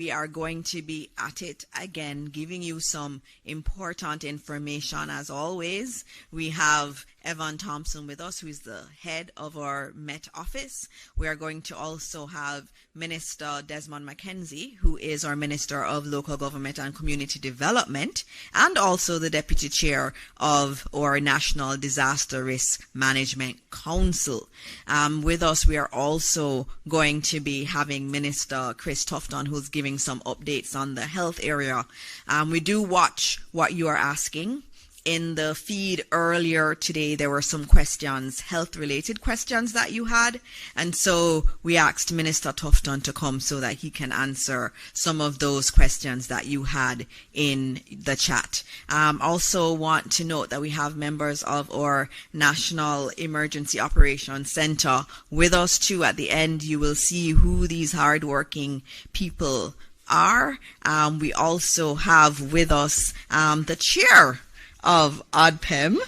We are going to be at it again, giving you some important information as always. We have Evan Thompson with us, who is the head of our Met office. We are going to also have Minister Desmond McKenzie, who is our Minister of Local Government and Community Development, and also the Deputy Chair of our National Disaster Risk Management Council. With us, we are also going to be having Minister Chris Tufton, who's giving some updates on the health area. We do watch what you are asking. In the feed earlier today, there were some questions, health-related questions that you had. And so we asked Minister Tufton to come so that he can answer some of those questions that you had in the chat. Also want to note that we have members of our National Emergency Operations Center with us too. At the end, you will see who these hardworking people are. We also have with us the chair of ODPEM,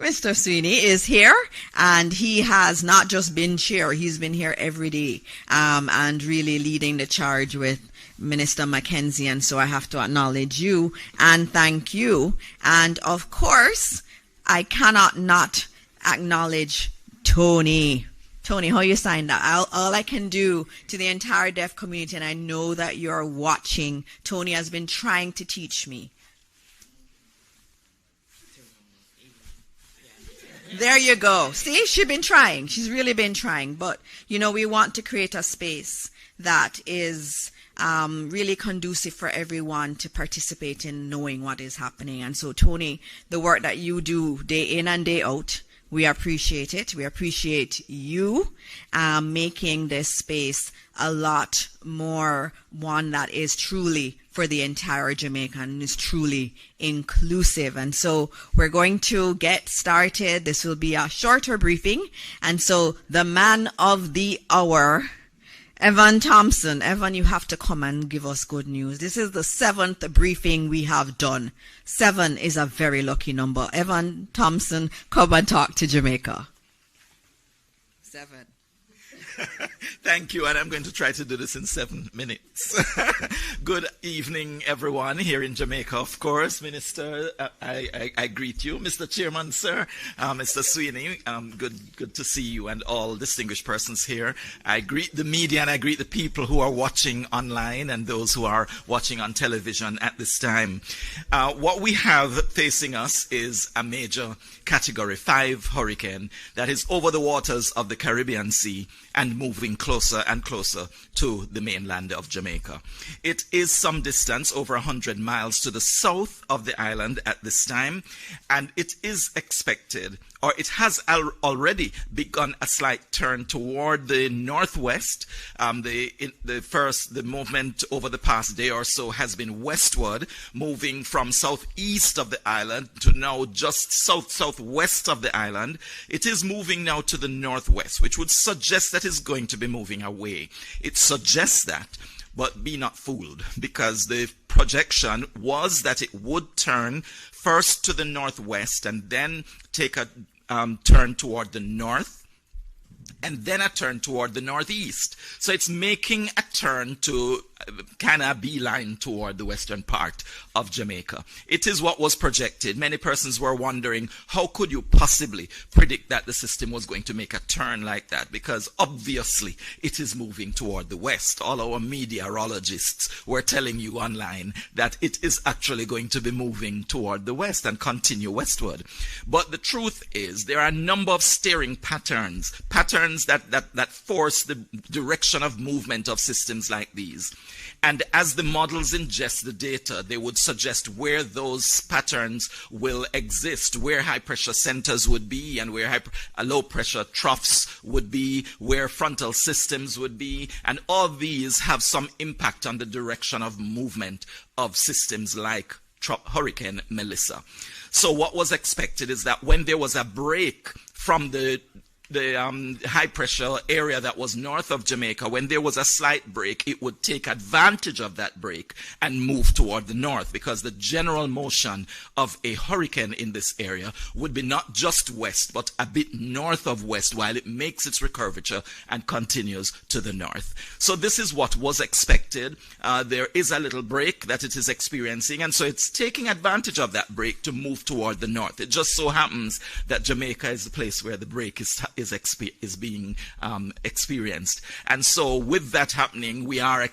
Mr. Sweeney, is here, and he has not just been chair, he's been here every day, and really leading the charge with Minister McKenzie, and so I have to acknowledge you and thank you. And of course, I cannot not acknowledge Tony. Tony, how you signed that? All I can do to the entire deaf community, and I know that you're watching, Tony has been trying to teach me. There you go. See, she's been trying. She's really been trying. But, you know, we want to create a space that is really conducive for everyone to participate in knowing what is happening. And so, Tony, the work that you do day in and day out, we appreciate it. We appreciate you making this space a lot more one that is truly for the entire Jamaica and is truly inclusive. And so we're going to get started. This will be a shorter briefing. And so the man of the hour, Evan Thompson. Evan, you have to come and give us good news. This is the 7th briefing we have done. 7 is a very lucky number. Evan Thompson, come and talk to Jamaica. 7. Thank you, and I'm going to try to do this in 7 minutes. Good evening, everyone, here in Jamaica, of course. Minister, I greet you. Mr. Chairman, sir, Mr. Sweeney, good to see you and all distinguished persons here. I greet the media and I greet the people who are watching online and those who are watching on television at this time. What we have facing us is a major Category 5 hurricane that is over the waters of the Caribbean Sea and moving closer and closer to the mainland of Jamaica. It is some distance, over 100 miles to the south of the island at this time, and it is expected, or it has already begun a slight turn toward the northwest. The movement over the past day or so has been westward, moving from southeast of the island to now just southwest of the island. It is moving now to the northwest, which would suggest that it's going to be moving away. It suggests that, but be not fooled, because the projection was that it would turn first to the northwest and then take a turn toward the north, and then a turn toward the northeast. So it's making a turn to kind of beeline toward the western part of Jamaica. It is what was projected. Many persons were wondering, how could you possibly predict that the system was going to make a turn like that? Because obviously it is moving toward the west. All our meteorologists were telling you online that it is actually going to be moving toward the west and continue westward. But the truth is, there are a number of steering patterns that force the direction of movement of systems like these. And as the models ingest the data, they would suggest where those patterns will exist, where high pressure centers would be and where low pressure troughs would be, where frontal systems would be. And all these have some impact on the direction of movement of systems like Hurricane Melissa. So what was expected is that when there was a break from the high pressure area that was north of Jamaica, when there was a slight break, it would take advantage of that break and move toward the north, because the general motion of a hurricane in this area would be not just west, but a bit north of west, while it makes its recurvature and continues to the north. So this is what was expected. There is a little break that it is experiencing, and so it's taking advantage of that break to move toward the north. It just so happens that Jamaica is the place where the break is being experienced. And so with that happening, we are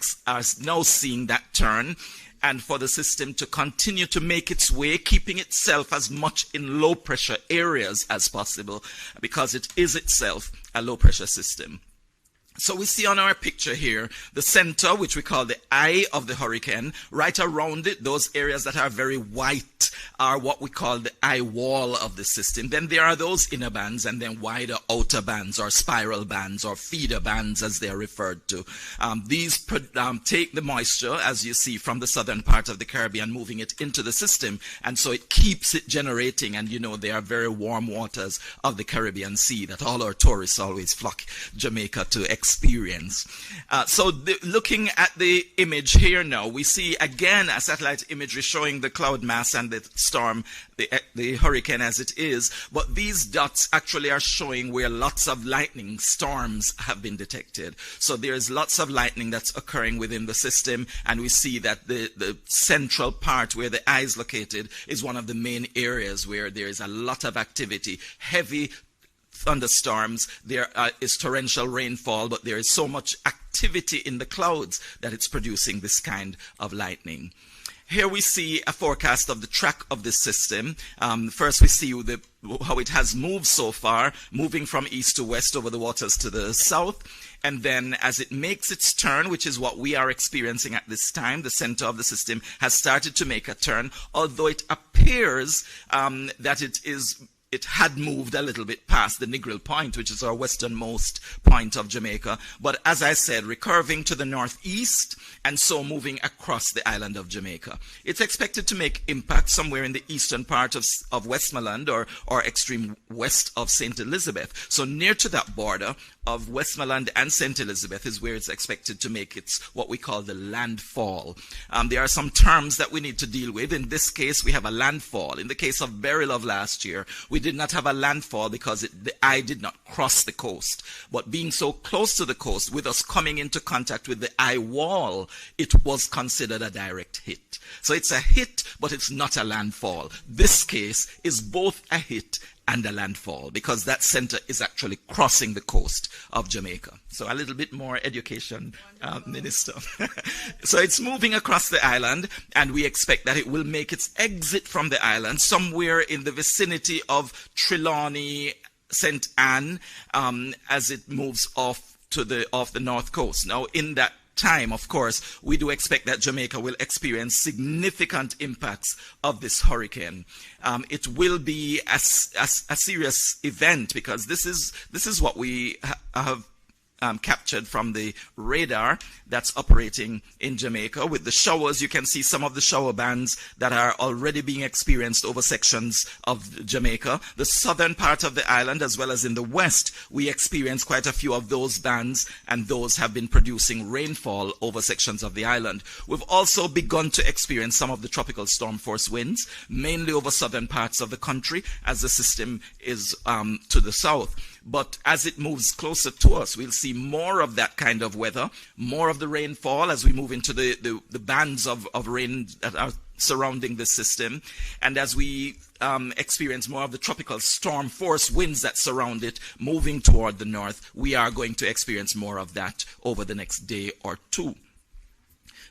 now seeing that turn, and for the system to continue to make its way, keeping itself as much in low pressure areas as possible, because it is itself a low pressure system. So we see on our picture here the center, which we call the eye of the hurricane. Right around it, those areas that are very white are what we call the eye wall of the system. Then there are those inner bands, and then wider outer bands, or spiral bands, or feeder bands as they are referred to. These take the moisture, as you see, from the southern part of the Caribbean, moving it into the system, and so it keeps it generating. And you know, they are very warm waters of the Caribbean Sea that all our tourists always flock Jamaica to experience. Looking at the image here now, we see again a satellite imagery showing the cloud mass and the storm, the hurricane as it is, but these dots actually are showing where lots of lightning storms have been detected. So there's lots of lightning that's occurring within the system, and we see that the central part where the eye is located is one of the main areas where there is a lot of activity, heavy thunderstorms. There is torrential rainfall, but there is so much activity in the clouds that it's producing this kind of lightning. Here we see a forecast of the track of this system. First we see how it has moved so far, moving from east to west over the waters to the south. And then as it makes its turn, which is what we are experiencing at this time, the center of the system has started to make a turn, although it appears that it had moved a little bit past the Negril Point, which is our westernmost point of Jamaica. But as I said, recurving to the northeast, and so moving across the island of Jamaica. It's expected to make impact somewhere in the eastern part of Westmoreland, or extreme west of St. Elizabeth. So near to that border of Westmoreland and St. Elizabeth is where it's expected to make its what we call the landfall. There are some terms that we need to deal with. In this case, we have a landfall. In the case of Beryl of last year, we did not have a landfall because the eye did not cross the coast. But being so close to the coast, with us coming into contact with the eye wall, it was considered a direct hit. So it's a hit, but it's not a landfall. This case is both a hit and a landfall, because that center is actually crossing the coast of Jamaica. So a little bit more education, Minister. So it's moving across the island, and we expect that it will make its exit from the island somewhere in the vicinity of Trelawney, St. Anne, as it moves off the north coast. Now, in that time, of course, we do expect that Jamaica will experience significant impacts of this hurricane. It will be a serious event, because this is what we have captured from the radar that's operating in Jamaica. With the showers, you can see some of the shower bands that are already being experienced over sections of Jamaica. The southern part of the island, as well as in the west, we experience quite a few of those bands, and those have been producing rainfall over sections of the island. We've also begun to experience some of the tropical storm force winds, mainly over southern parts of the country, as the system is to the south. But as it moves closer to us, we'll see more of that kind of weather, more of the rainfall as we move into the bands of rain that are surrounding the system. And as we experience more of the tropical storm force winds that surround it moving toward the north, we are going to experience more of that over the next day or two.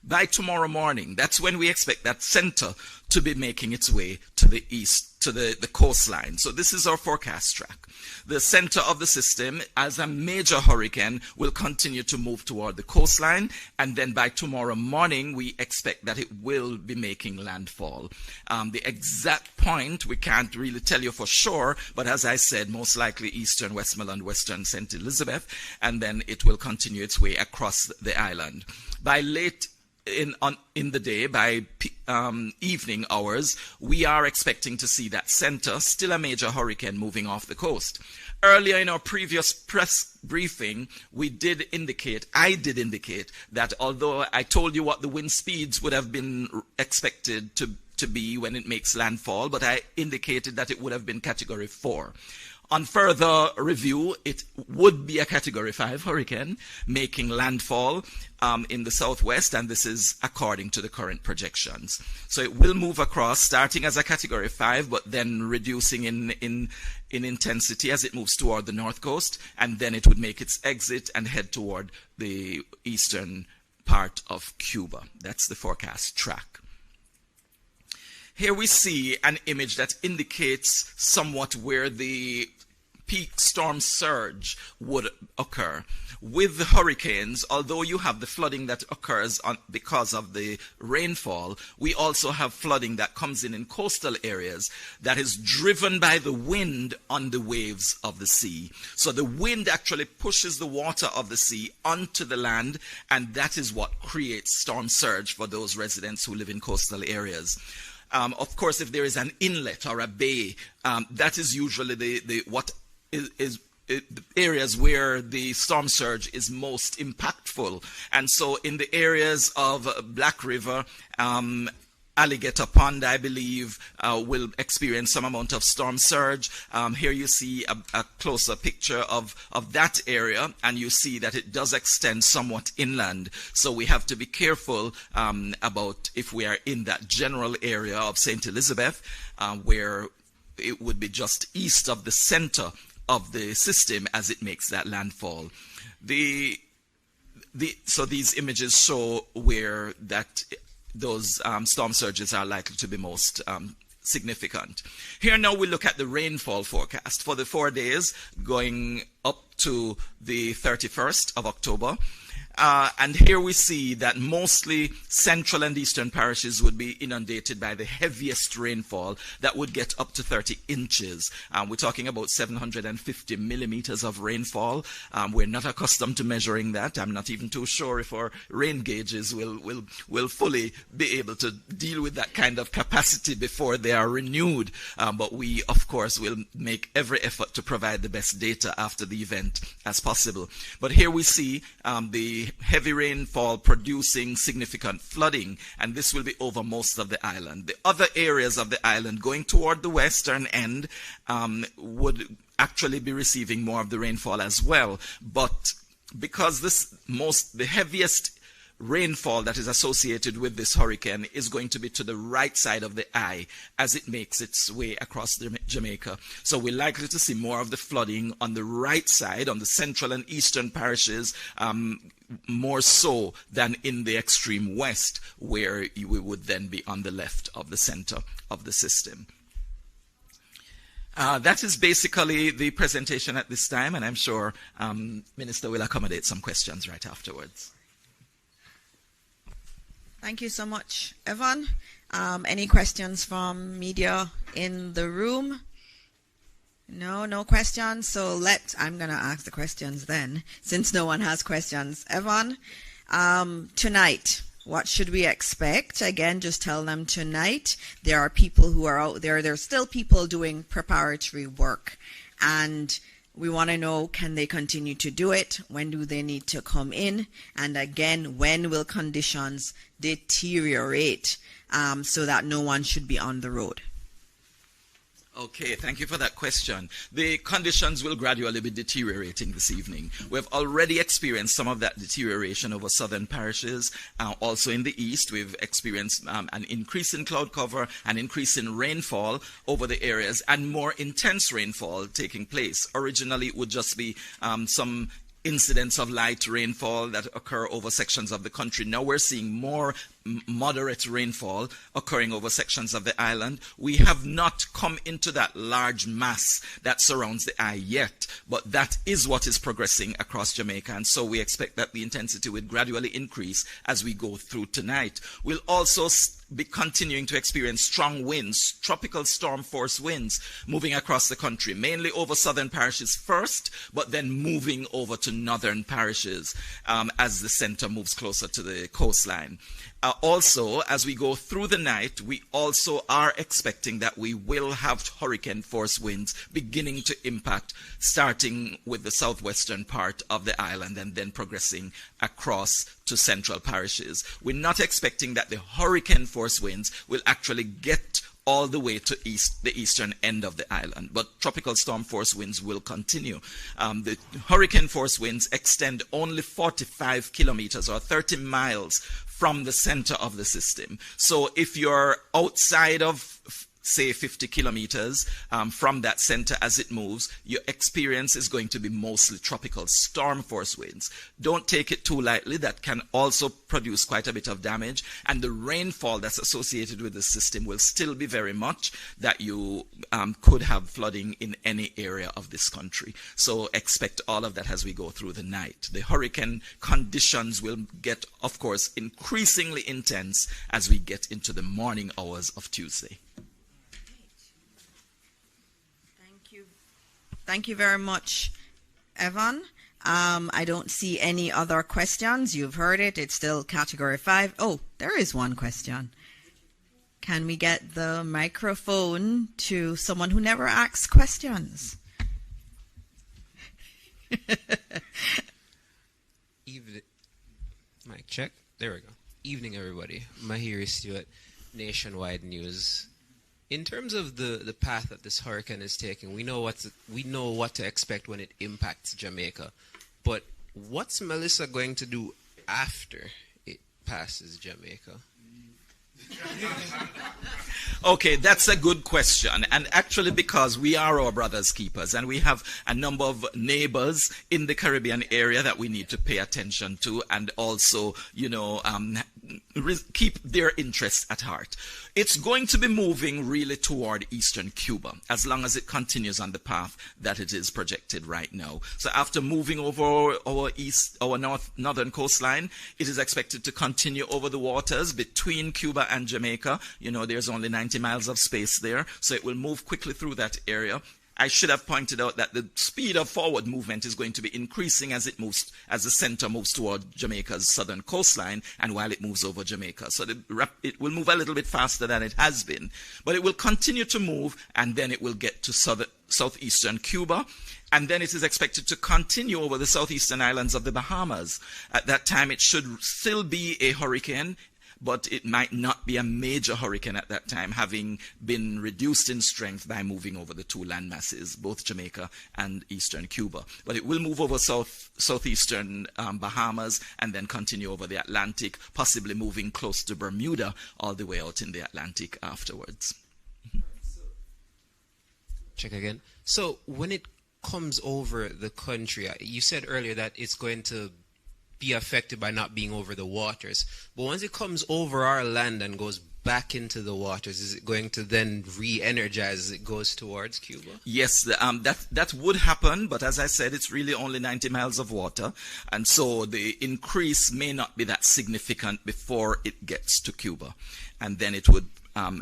By tomorrow morning, that's when we expect that center to be making its way to the east, to the coastline. So this is our forecast track. The center of the system, as a major hurricane, will continue to move toward the coastline, and then by tomorrow morning, we expect that it will be making landfall. The exact point, we can't really tell you for sure, but as I said, most likely eastern Westmoreland, western St. Elizabeth, and then it will continue its way across the island. By late in the day, by evening hours, we are expecting to see that center, still a major hurricane, moving off the coast. Earlier in our previous press briefing, I did indicate that although I told you what the wind speeds would have been expected to be when it makes landfall, but I indicated that it would have been Category 4. On further review, it would be a Category 5 hurricane making landfall in the southwest, and this is according to the current projections. So it will move across, starting as a Category 5, but then reducing in intensity as it moves toward the north coast, and then it would make its exit and head toward the eastern part of Cuba. That's the forecast track. Here we see an image that indicates somewhat where the peak storm surge would occur. With the hurricanes, although you have the flooding that occurs because of the rainfall, we also have flooding that comes in coastal areas that is driven by the wind on the waves of the sea. So the wind actually pushes the water of the sea onto the land, and that is what creates storm surge for those residents who live in coastal areas. Of course, if there is an inlet or a bay, that is usually the areas where the storm surge is most impactful. And so in the areas of Black River, Alligator Pond, I believe, will experience some amount of storm surge. Here you see a closer picture of that area, and you see that it does extend somewhat inland. So we have to be careful about if we are in that general area of St. Elizabeth, where it would be just east of the center of the system as it makes that landfall. So these images show where those storm surges are likely to be most significant. Here now we look at the rainfall forecast for the 4 days going up to the 31st of October. And here we see that mostly central and eastern parishes would be inundated by the heaviest rainfall that would get up to 30 inches. We're talking about 750 millimeters of rainfall. We're not accustomed to measuring that. I'm not even too sure if our rain gauges will fully be able to deal with that kind of capacity before they are renewed. But we, of course, will make every effort to provide the best data after the event as possible. But here we see the heavy rainfall producing significant flooding, and this will be over most of the island. The other areas of the island going toward the western end would actually be receiving more of the rainfall as well, but because the heaviest rainfall that is associated with this hurricane is going to be to the right side of the eye as it makes its way across Jamaica. So we're likely to see more of the flooding on the right side, on the central and eastern parishes, more so than in the extreme west, where we would then be on the left of the center of the system. That is basically the presentation at this time, and I'm sure Minister will accommodate some questions right afterwards. Thank you so much, Evan. Any questions from media in the room? No questions. So I'm going to ask the questions then, since no one has questions. Evan, tonight, what should we expect? Again, just tell them tonight. There are people who are out there. There's still people doing preparatory work. And we want to know, can they continue to do it? When do they need to come in? And again, when will conditions deteriorate so that no one should be on the road? Okay, thank you for that question. The conditions will gradually be deteriorating this evening. We've already experienced some of that deterioration over southern parishes. Also in the east, we've experienced an increase in cloud cover, an increase in rainfall over the areas, and more intense rainfall taking place. Originally, it would just be some incidents of light rainfall that occur over sections of the country. Now we're seeing more moderate rainfall occurring over sections of the island. We have not come into that large mass that surrounds the eye yet, but that is what is progressing across Jamaica, and so we expect that the intensity will gradually increase as we go through tonight. We'll also be continuing to experience strong winds, tropical storm force winds moving across the country, mainly over southern parishes first, but then moving over to northern parishes as the center moves closer to the coastline. Also, as we go through the night, we also are expecting that we will have hurricane force winds beginning to impact, starting with the southwestern part of the island and then progressing across to central parishes. We're not expecting that the hurricane force winds will actually get all the way to the eastern end of the island, but tropical storm force winds will continue. The hurricane force winds extend only 45 kilometers or 30 miles from the center of the system. So if you're outside of, say, 50 kilometers from that center as it moves, your experience is going to be mostly tropical storm force winds. Don't take it too lightly. That can also produce quite a bit of damage, and the rainfall that's associated with the system will still be very much that you could have flooding in any area of this country. So expect all of that as we go through the night. The hurricane conditions will get, of course, increasingly intense as we get into the morning hours of Tuesday. Thank you very much, Evan. I don't see any other questions. You've heard it. It's still Category 5. Oh, there is one question. Can we get the microphone to someone who never asks questions? Mic check. There we go. Evening, everybody. Mahiri Stewart, Nationwide News. In terms of the path that this hurricane is taking, we know what to expect when it impacts Jamaica. But what's Melissa going to do after it passes Jamaica? Okay, that's a good question. And actually, because we are our brother's keepers and we have a number of neighbors in the Caribbean area that we need to pay attention to and also, keep their interests at heart. It's going to be moving really toward eastern Cuba as long as it continues on the path that it is projected right now. So after moving over our northern coastline, it is expected to continue over the waters between Cuba and Jamaica. There's only 90 miles of space there, so it will move quickly through that area. I should have pointed out that the speed of forward movement is going to be increasing as the center moves toward Jamaica's southern coastline and while it moves over Jamaica. So it will move a little bit faster than it has been, but it will continue to move and then it will get to southeastern Cuba. And then it is expected to continue over the southeastern islands of the Bahamas. At that time, it should still be a hurricane, but it might not be a major hurricane at that time, having been reduced in strength by moving over the two land masses, both Jamaica and eastern Cuba. But it will move over southeastern Bahamas and then continue over the Atlantic, possibly moving close to Bermuda all the way out in the Atlantic afterwards. Check again. So when it comes over the country, you said earlier that it's going to be affected by not being over the waters. But once it comes over our land and goes back into the waters, is it going to then re-energize as it goes towards Cuba? Yes, that would happen, but as I said, it's really only 90 miles of water, and so the increase may not be that significant before it gets to Cuba, and then it would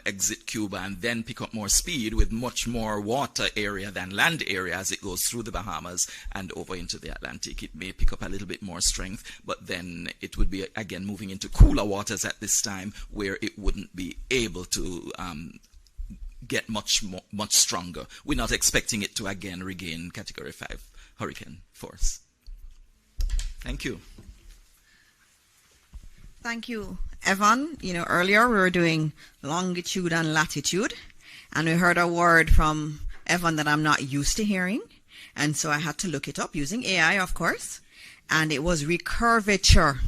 exit Cuba and then pick up more speed with much more water area than land area as it goes through the Bahamas and over into the Atlantic. It may pick up a little bit more strength, but then it would be again moving into cooler waters at this time where it wouldn't be able to get much stronger. We're not expecting it to again regain Category 5 hurricane force. Thank you. Thank you, Evan. Earlier we were doing longitude and latitude, and we heard a word from Evan that I'm not used to hearing, and so I had to look it up using AI, of course, and it was recurvature.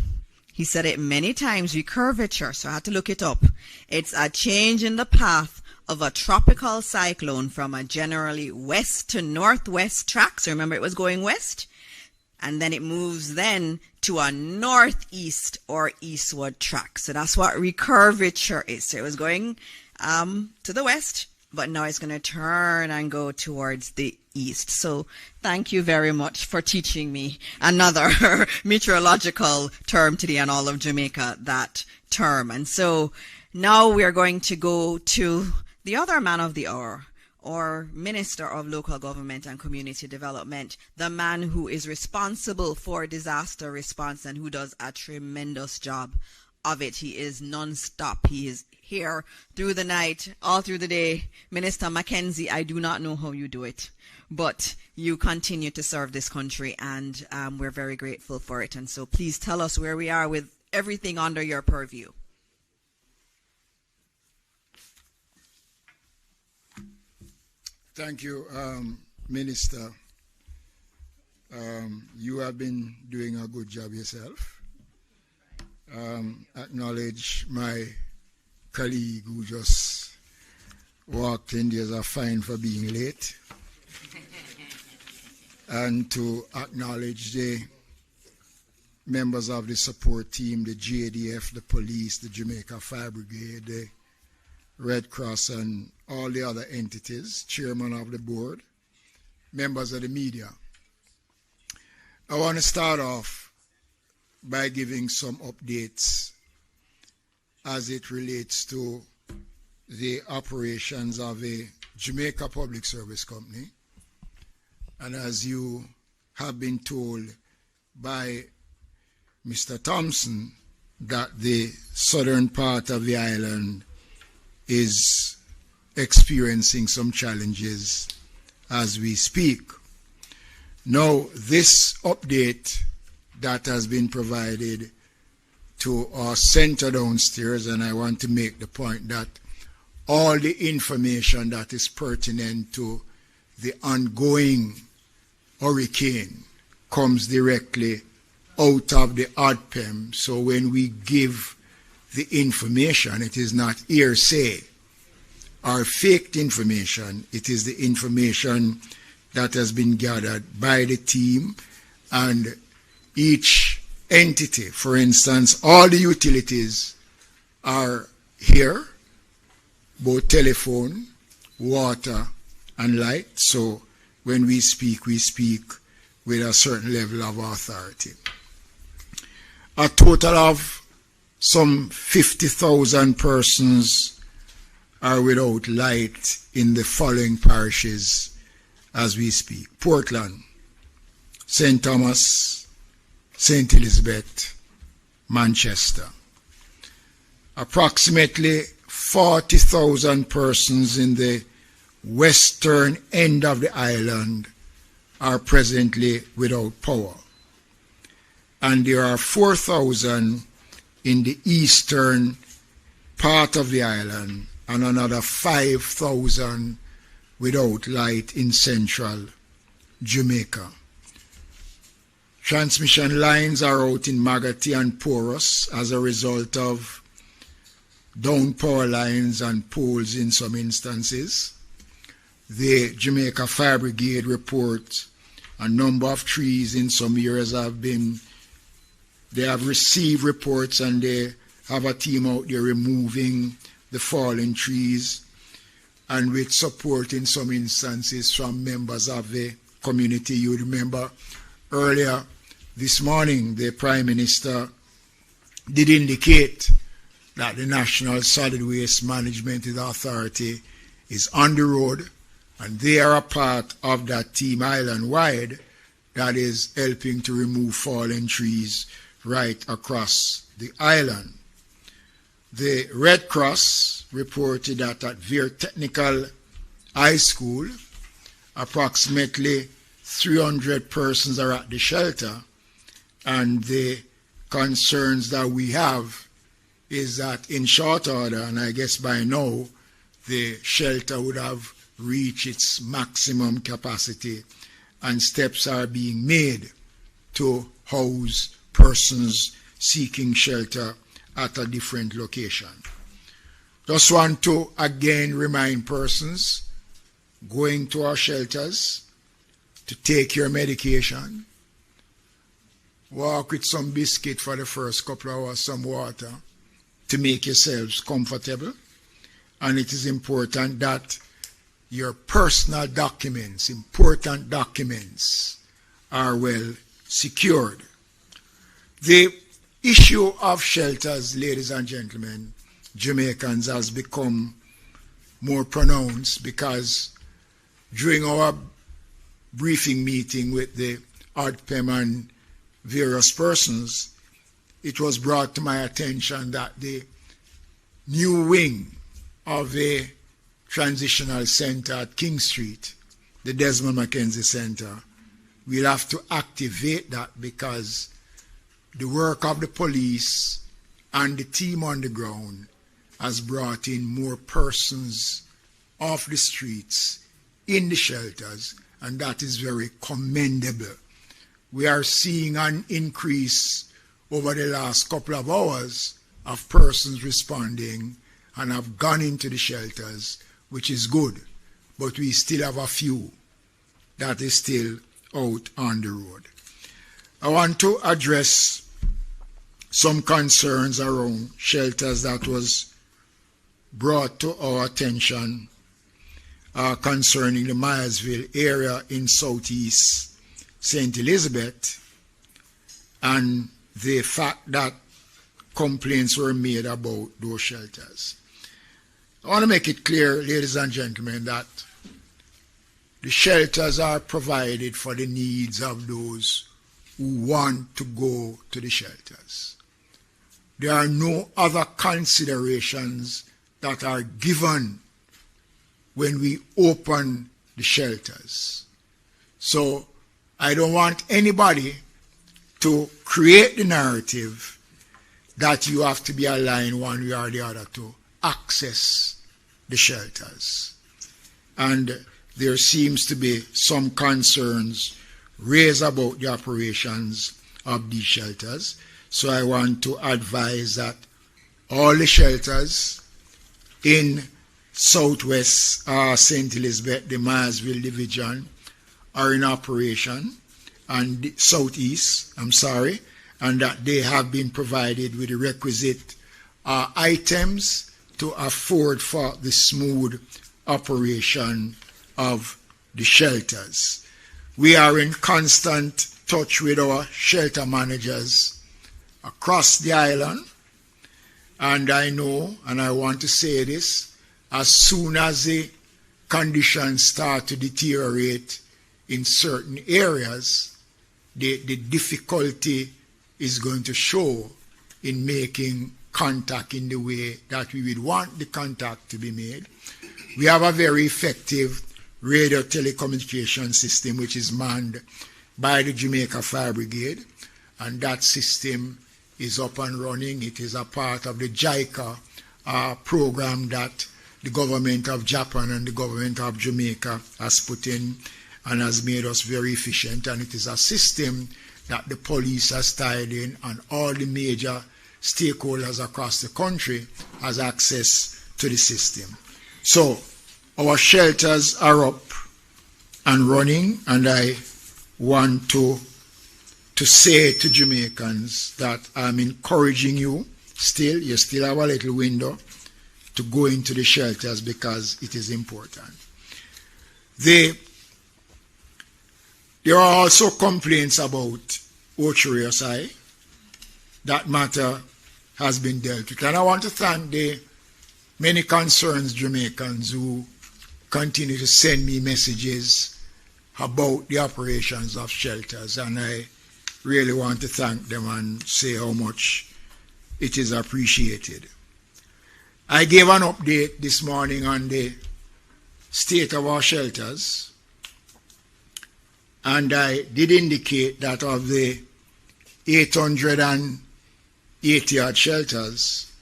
He said it many times, recurvature, so I had to look it up. It's a change in the path of a tropical cyclone from a generally west to northwest track. So remember, it was going west, and then it moves then to a northeast or eastward track. So that's what recurvature is. So it was going to the west, but now it's going to turn and go towards the east. So thank you very much for teaching me another meteorological term today on all of Jamaica, that term. And so now we are going to go to the other man of the hour, or Minister of Local Government and Community Development, the man who is responsible for disaster response and who does a tremendous job of it. He is non-stop. He is here through the night, all through the day. Minister Mackenzie, I do not know how you do it, but you continue to serve this country, and we're very grateful for it. And so please tell us where we are with everything under your purview. Thank you, Minister. You have been doing a good job yourself. Acknowledge my colleague who just walked in. There's a fine for being late. And to acknowledge the members of the support team, the JDF, the police, the Jamaica Fire Brigade, the Red Cross, and all the other entities, chairman of the board, members of the media. I want to start off by giving some updates as it relates to the operations of a Jamaica Public Service Company. And as you have been told by Mr. Thompson, that the southern part of the island is experiencing some challenges as we speak. Now, this update that has been provided to our center downstairs, and I want to make the point that all the information that is pertinent to the ongoing hurricane comes directly out of the ODPEM. So when we give the information, it is not hearsay or faked information. It is the information that has been gathered by the team, and each entity, for instance, all the utilities are here, both telephone, water, and light. So when we speak with a certain level of authority. A total of some 50,000 persons are without light in the following parishes as we speak: Portland, St. Thomas, St. Elizabeth, Manchester. Approximately 40,000 persons in the western end of the island are presently without power. And there are 4,000 in the eastern part of the island, and another 5,000 without light in central Jamaica. Transmission lines are out in Magati and Porous as a result of down power lines and poles in some instances. The Jamaica Fire Brigade reports a number of trees in some areas they have received reports, and they have a team out there removing the fallen trees, and with support in some instances from members of the community. You remember earlier this morning, the Prime Minister did indicate that the National Solid Waste Management Authority is on the road, and they are a part of that team island-wide that is helping to remove fallen trees right across the island. The Red Cross reported that at Veer Technical High School, approximately 300 persons are at the shelter, and the concerns that we have is that in short order, and I guess by now, the shelter would have reached its maximum capacity, and steps are being made to house persons seeking shelter at a different location. Just want to again remind persons going to our shelters to take your medication, walk with some biscuit for the first couple of hours, some water to make yourselves comfortable. And it is important that your personal documents, important documents, are well secured. The issue of shelters, ladies and gentlemen, Jamaicans, has become more pronounced because during our briefing meeting with the ODPEM and various persons, it was brought to my attention that the new wing of the transitional center at King Street, the Desmond Mackenzie Center, we'll have to activate that because the work of the police and the team on the ground has brought in more persons off the streets in the shelters, and that is very commendable. We are seeing an increase over the last couple of hours of persons responding and have gone into the shelters, which is good, but we still have a few that is still out on the road. I want to address some concerns around shelters that was brought to our attention concerning the Milesville area in southeast St. Elizabeth, and the fact that complaints were made about those shelters. I want to make it clear, ladies and gentlemen, that the shelters are provided for the needs of those who want to go to the shelters. There are no other considerations that are given when we open the shelters. So I don't want anybody to create the narrative that you have to be aligned one way or the other to access the shelters. And there seems to be some concerns raised about the operations of these shelters. So I want to advise that all the shelters in Southwest St. Elizabeth, the Milesville Division, are in operation, and Southeast, and that they have been provided with the requisite items to afford for the smooth operation of the shelters. We are in constant touch with our shelter managers across the island, and I know, and I want to say this, as soon as the conditions start to deteriorate in certain areas, the difficulty is going to show in making contact in the way that we would want the contact to be made. We have a very effective radio telecommunication system which is manned by the Jamaica Fire Brigade, and that system is up and running. It is a part of the JICA program that the government of Japan and the government of Jamaica has put in and has made us very efficient, and it is a system that the police has tied in, and all the major stakeholders across the country has access to the system. So our shelters are up and running, and I want to say to Jamaicans that I'm encouraging you still, you still have a little window to go into the shelters because it is important. There are also complaints about Ocho-Rios-I. That matter has been dealt with. And I want to thank the many concerned Jamaicans who continue to send me messages about the operations of shelters. And I really want to thank them and say how much it is appreciated. I gave an update this morning on the state of our shelters, and I did indicate that of the 880 odd shelters,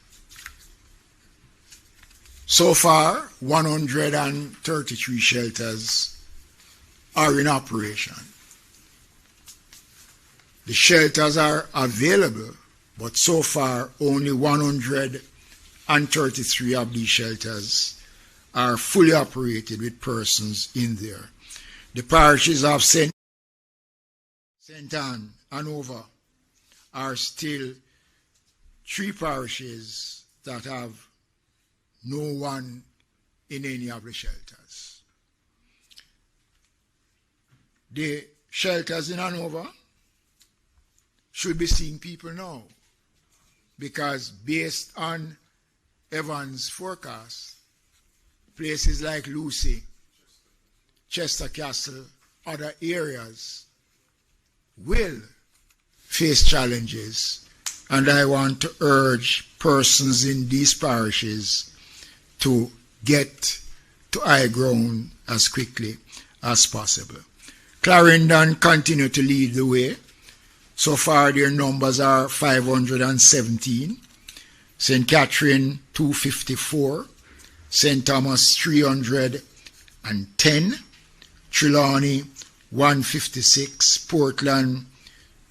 so far 133 shelters are in operation. The shelters are available, but so far only 133 of these shelters are fully operated with persons in there. The parishes of St. Anne and Hanover are still 3 parishes that have no one in any of the shelters. The shelters in Hanover should be seeing people now, because based on Evans' forecast, places like Lucy, Chester Castle, other areas will face challenges and I want to urge persons in these parishes to get to high ground as quickly as possible. Clarendon continue to lead the way. So far their numbers are 517, St. Catherine 254, St. Thomas 310, Trelawney 156, Portland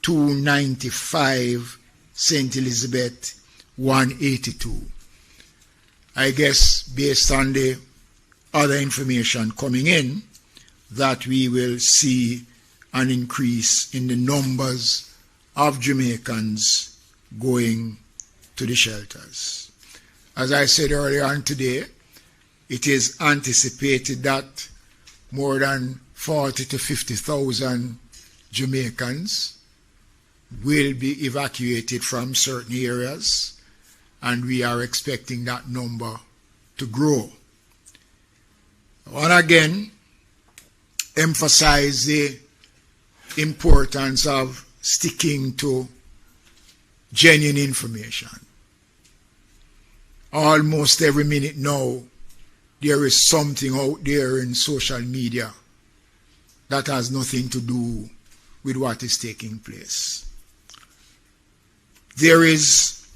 295, St. Elizabeth 182. I guess based on the other information coming in, that we will see an increase in the numbers of Jamaicans going to the shelters. As I said earlier on today, it is anticipated that more than 40 to 50,000 Jamaicans will be evacuated from certain areas, and we are expecting that number to grow. I want to again emphasize the importance of sticking to genuine information. Almost every minute now, there is something out there in social media that has nothing to do with what is taking place. There is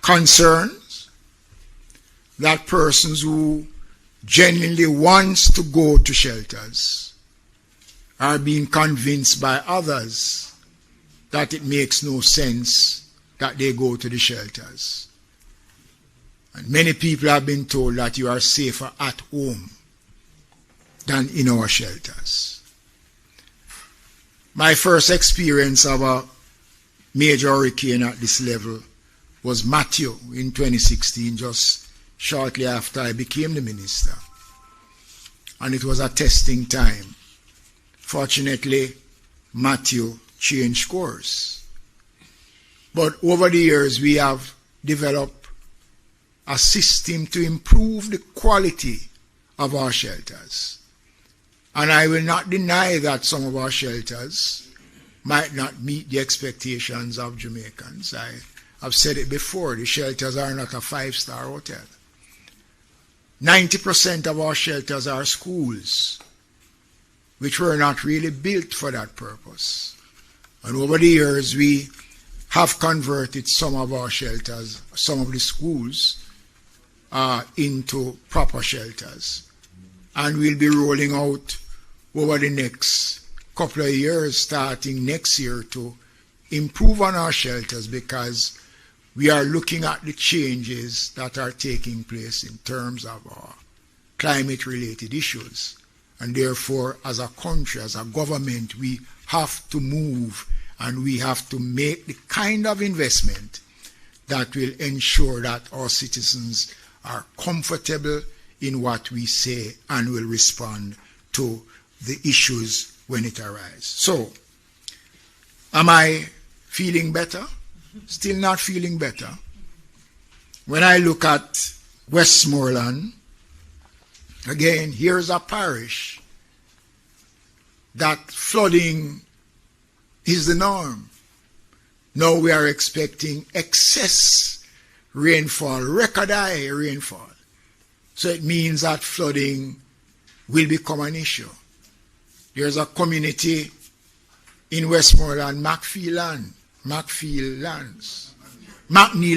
concerns that persons who genuinely wants to go to shelters are being convinced by others that it makes no sense that they go to the shelters. And many people have been told that you are safer at home than in our shelters. My first experience of a major hurricane at this level was Matthew in 2016, just shortly after I became the minister. And it was a testing time. Fortunately, Matthew changed course. But over the years, we have developed a system to improve the quality of our shelters. And I will not deny that some of our shelters might not meet the expectations of Jamaicans. I've said it before, the shelters are not a five-star hotel. 90% of our shelters are schools, which were not really built for that purpose. And over the years, we have converted some of our shelters, some of the schools, into proper shelters. And we'll be rolling out over the next couple of years, starting next year, to improve on our shelters, because we are looking at the changes that are taking place in terms of our climate-related issues. And therefore, as a country, as a government, we have to move and we have to make the kind of investment that will ensure that our citizens are comfortable in what we say and will respond to the issues when it arises. So, am I feeling better? Still not feeling better. When I look at Westmoreland, again, here's a parish that flooding is the norm. Now we are expecting excess rainfall, record high rainfall. So it means that flooding will become an issue. There's a community in Westmoreland, McNeil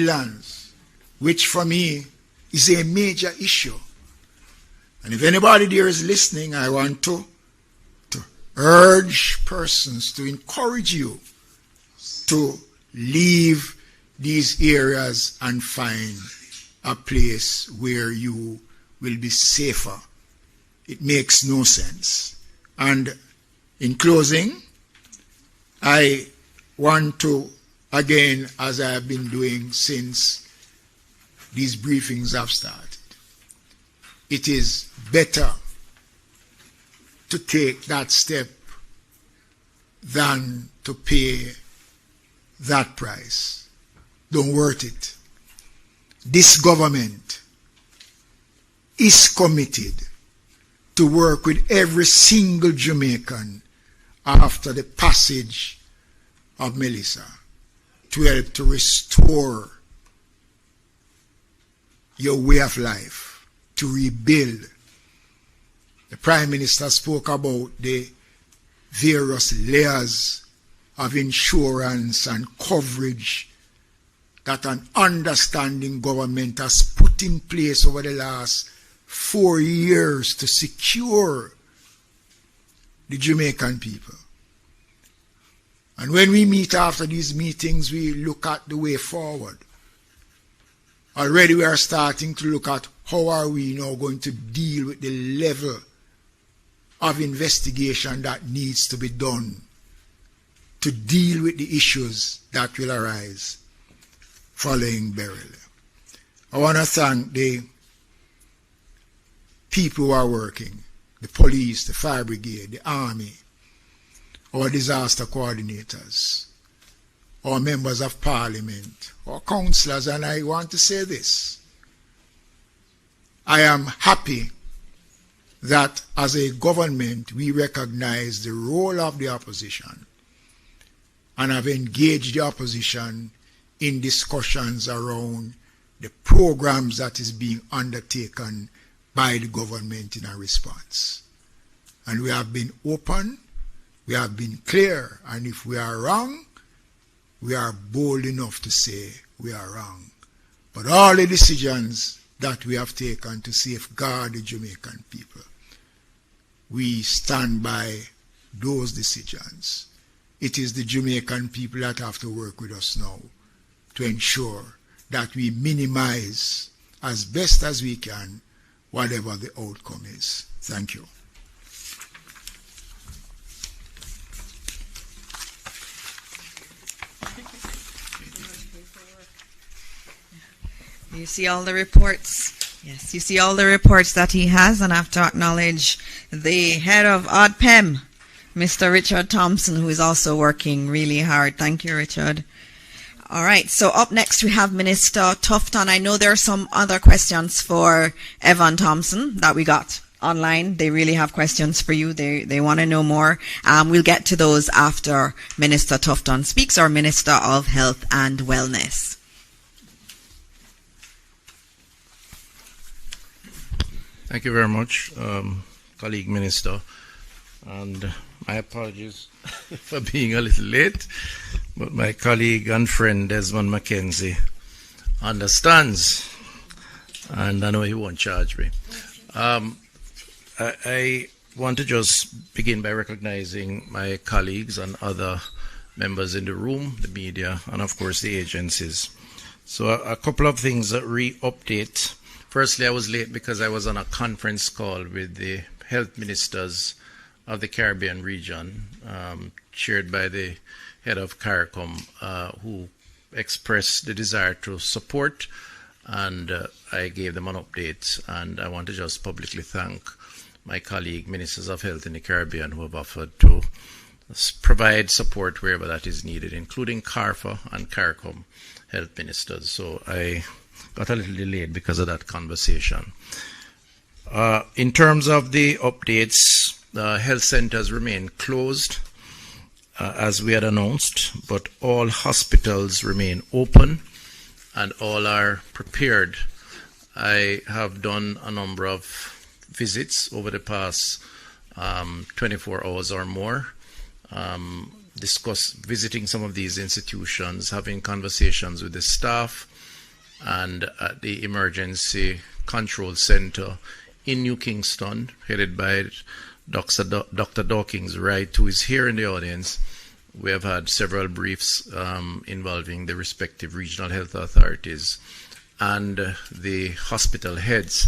lands, which for me is a major issue. And if anybody there is listening, I want to urge persons, to encourage you to leave these areas and find a place where you will be safer. It makes no sense. And in closing, I want to, again, as I have been doing since these briefings have started, it is better to take that step than to pay that price. Don't worth it. This government is committed to work with every single Jamaican after the passage of Melissa to help to restore your way of life, to rebuild. The Prime Minister spoke about the various layers of insurance and coverage that an understanding government has put in place over the last 4 years to secure the Jamaican people. And when we meet after these meetings, we look at the way forward. Already we are starting to look at how are we now going to deal with the level of investigation that needs to be done to deal with the issues that will arise following burial. I want to thank the people who are working, the police, the fire brigade, the army, our disaster coordinators, our members of parliament, our councillors, and I want to say this. I am happy that as a government we recognize the role of the opposition and have engaged the opposition in discussions around the programs that is being undertaken by the government in a response. And we have been open, we have been clear, and if we are wrong, we are bold enough to say we are wrong. But all the decisions that we have taken to safeguard the Jamaican people, we stand by those decisions. It is the Jamaican people that have to work with us now to ensure that we minimize as best as we can whatever the outcome is. Thank you. You see all the reports. Yes, you see all the reports that he has, and I have to acknowledge the head of ODPEM, Mr. Richard Thompson, who is also working really hard. Thank you, Richard. All right, so up next we have Minister Tufton. I know there are some other questions for Evan Thompson that we got online. They really have questions for you. They want to know more. We'll get to those after Minister Tufton speaks, our Minister of Health and Wellness. Thank you very much, colleague Minister, and my apologies for being a little late, but my colleague and friend Desmond Mackenzie understands, and I know he won't charge me. I want to just begin by recognizing my colleagues and other members in the room, the media, and of course the agencies. So a couple of things that re-update. Firstly, I was late because I was on a conference call with the health ministers of the Caribbean region, chaired by the head of CARICOM, who expressed the desire to support, and I gave them an update. And I want to just publicly thank my colleague ministers of health in the Caribbean who have offered to provide support wherever that is needed, including CARFA and CARICOM health ministers. So I got a little delayed because of that conversation. In terms of the updates, health centers remain closed as we had announced, but all hospitals remain open and all are prepared. I have done a number of visits over the past 24 hours or more, visiting some of these institutions, having conversations with the staff, and at the Emergency Control Center in New Kingston, headed by Dr. Dawkins Wright, who is here in the audience. We have had several briefs involving the respective regional health authorities and the hospital heads.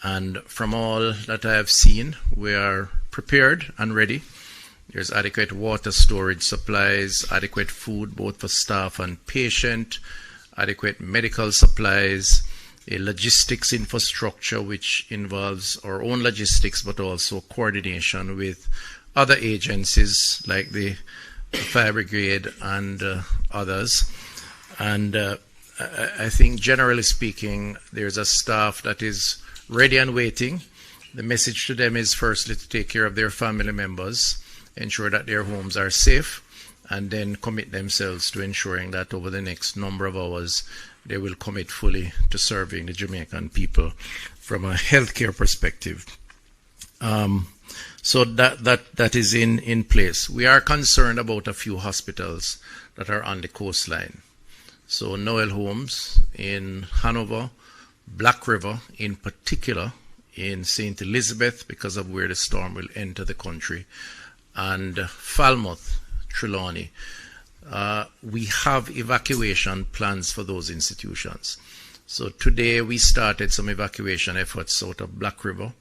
And from all that I have seen, we are prepared and ready. There's adequate water storage supplies, adequate food both for staff and patient, adequate medical supplies, a logistics infrastructure which involves our own logistics but also coordination with other agencies like the fire brigade and others. And I think generally speaking there's a staff that is ready and waiting. The message to them is firstly to take care of their family members, ensure that their homes are safe, and then commit themselves to ensuring that over the next number of hours they will commit fully to serving the Jamaican people from a healthcare perspective. So that is in place. We are concerned about a few hospitals that are on the coastline. So Noel Holmes in Hanover, Black River in particular, in St. Elizabeth because of where the storm will enter the country, and Falmouth, Trelawney. We have evacuation plans for those institutions. So today we started some evacuation efforts out of Black River.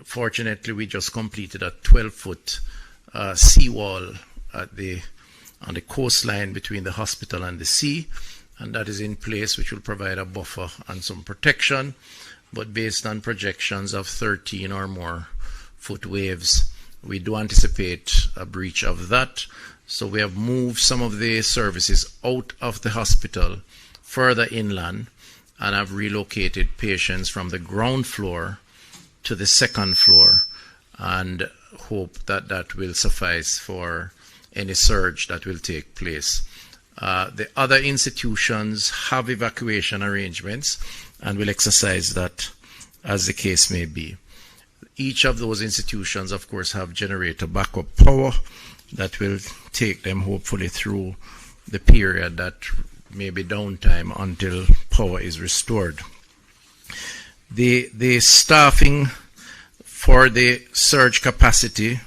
Fortunately, we just completed a 12-foot seawall on the coastline between the hospital and the sea, and that is in place, which will provide a buffer and some protection. But based on projections of 13 or more foot waves, we do anticipate a breach of that. So we have moved some of the services out of the hospital further inland and have relocated patients from the ground floor to the second floor, and hope that that will suffice for any surge that will take place. The other institutions have evacuation arrangements and will exercise that as the case may be. Each of those institutions, of course, have generator backup power that will take them hopefully through the period that may be downtime until power is restored. The staffing for the surge capacity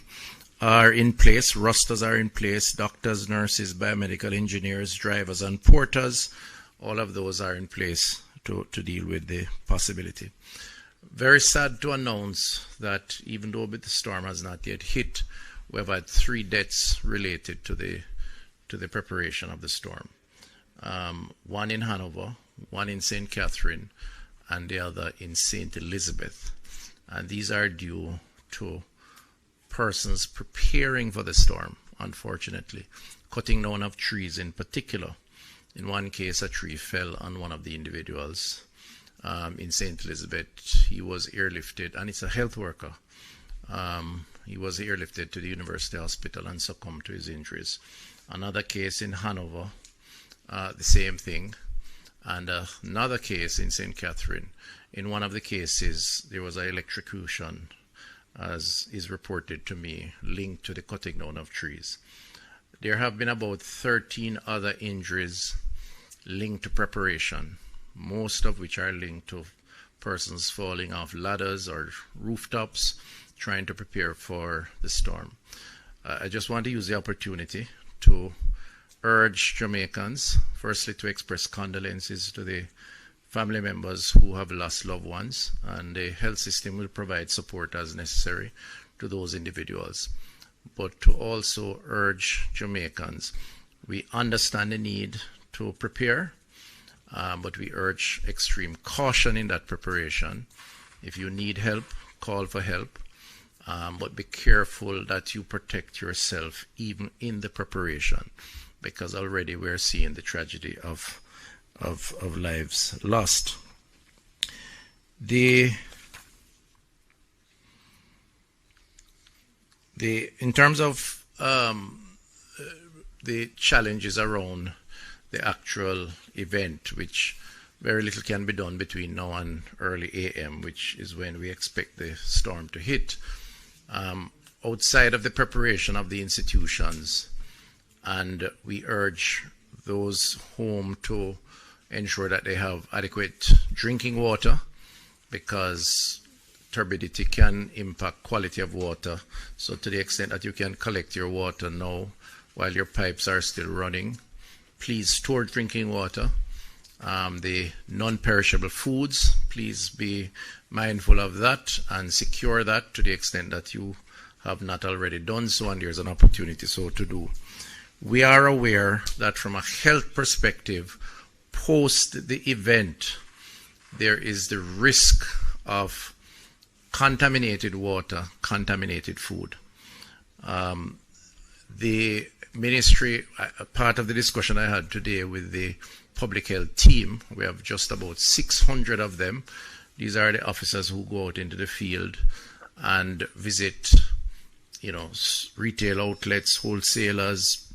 are in place. Rosters are in place. Doctors, nurses, biomedical engineers, drivers, and porters, all of those are in place to deal with the possibility. Very sad to announce that even though the storm has not yet hit, we have had 3 deaths related to the preparation of the storm. One in Hanover, one in St. Catherine, and the other in St. Elizabeth. And these are due to persons preparing for the storm, unfortunately, cutting down of trees in particular. In one case, a tree fell on one of the individuals. In St. Elizabeth, he was airlifted, and it's a health worker. He was airlifted to the University Hospital and succumbed to his injuries. Another case in Hanover, the same thing. And another case in St. Catherine. In one of the cases, there was an electrocution, as is reported to me, linked to the cutting down of trees. There have been about 13 other injuries linked to preparation, most of which are linked to persons falling off ladders or rooftops trying to prepare for the storm. I just want to use the opportunity to urge Jamaicans, firstly, to express condolences to the family members who have lost loved ones, and the health system will provide support as necessary to those individuals. But to also urge Jamaicans, we understand the need to prepare, but we urge extreme caution in that preparation. If you need help, call for help, but be careful that you protect yourself even in the preparation, because already we're seeing the tragedy of lives lost. In terms of the challenges around the actual event, which very little can be done between now and early AM, which is when we expect the storm to hit. Outside of the preparation of the institutions, and we urge those home to ensure that they have adequate drinking water, because turbidity can impact quality of water. So to the extent that you can collect your water now while your pipes are still running, please store drinking water. The non-perishable foods, please be mindful of that and secure that to the extent that you have not already done so, and there's an opportunity so to do. We are aware that from a health perspective, post the event, there is the risk of contaminated water, contaminated food. The ministry, part of the discussion I had today with the public health team, we have just about 600 of them. These are the officers who go out into the field and visit retail outlets, wholesalers,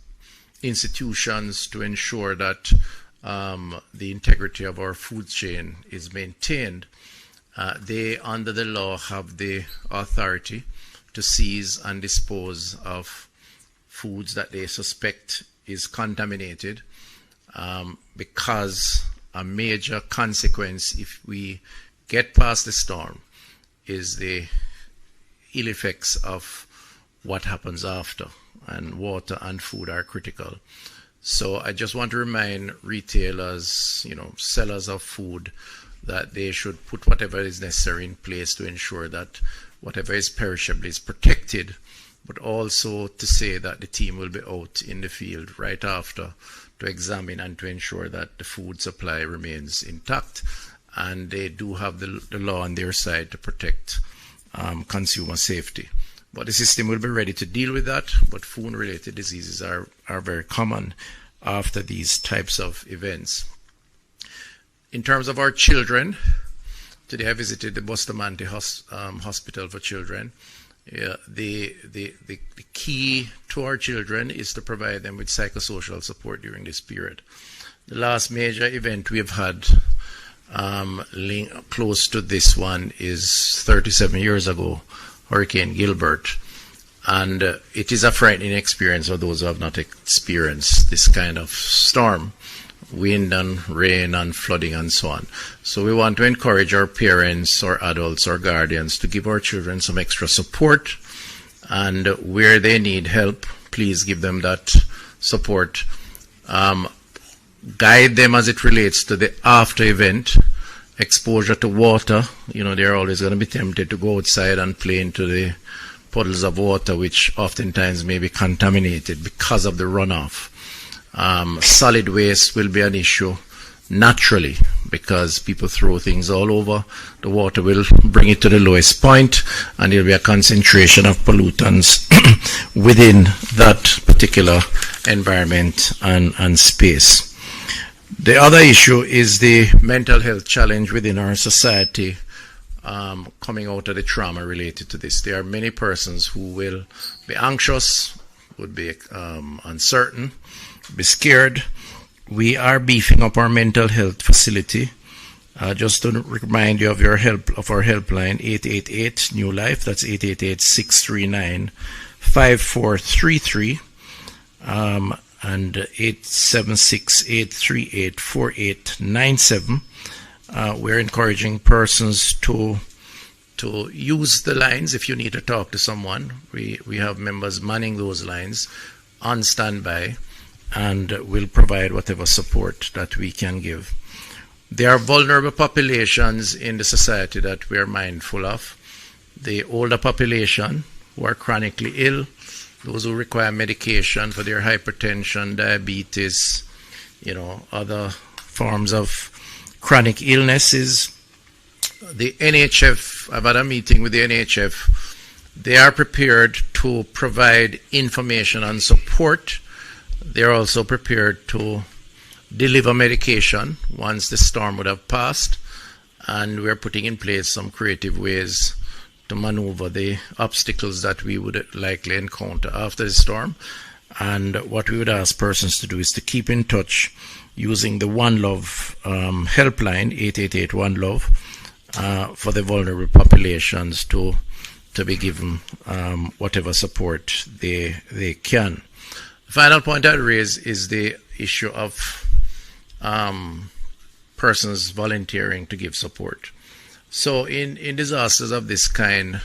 institutions to ensure that the integrity of our food chain is maintained. They, under the law, have the authority to seize and dispose of foods that they suspect is contaminated, because a major consequence, if we get past the storm, is the ill effects of what happens after, and water and food are critical. So I just want to remind retailers, sellers of food, that they should put whatever is necessary in place to ensure that whatever is perishable is protected, but also to say that the team will be out in the field right after to examine and to ensure that the food supply remains intact, and they do have the law on their side to protect consumer safety. But the system will be ready to deal with that, but food-related diseases are very common after these types of events. In terms of our children, today I visited the Bustamante Hospital for Children. The key to our children is to provide them with psychosocial support during this period. The last major event we've had close to this one is 37 years ago, Hurricane Gilbert. And it is a frightening experience for those who have not experienced this kind of storm, wind and rain and flooding and so on. So we want to encourage our parents or adults or guardians to give our children some extra support, and where they need help, please give them that support. Guide them as it relates to the after event exposure to water. They're always going to be tempted to go outside and play into the puddles of water, which oftentimes may be contaminated because of the runoff. Solid waste will be an issue naturally, because people throw things all over. The water will bring it to the lowest point, and there will be a concentration of pollutants within that particular environment and space. The other issue is the mental health challenge within our society, coming out of the trauma related to this. There are many persons who will be anxious, would be uncertain, be scared. We are beefing up our mental health facility. Just to remind you of our helpline, 888 New Life. That's 888-639-5433, and 876-838-4897. We're encouraging persons to use the lines if you need to talk to someone. We have members manning those lines on standby, and will provide whatever support that we can give. There are vulnerable populations in the society that we are mindful of. The older population who are chronically ill, those who require medication for their hypertension, diabetes, other forms of chronic illnesses. The NHF, I've had a meeting with the NHF. They are prepared to provide information and support. They're also prepared to deliver medication once the storm would have passed, and we're putting in place some creative ways to maneuver the obstacles that we would likely encounter after the storm. And what we would ask persons to do is to keep in touch using the One Love helpline, 888 One Love, for the vulnerable populations to be given whatever support they can. The final point I'd raise is the issue of persons volunteering to give support. So in disasters of this kind,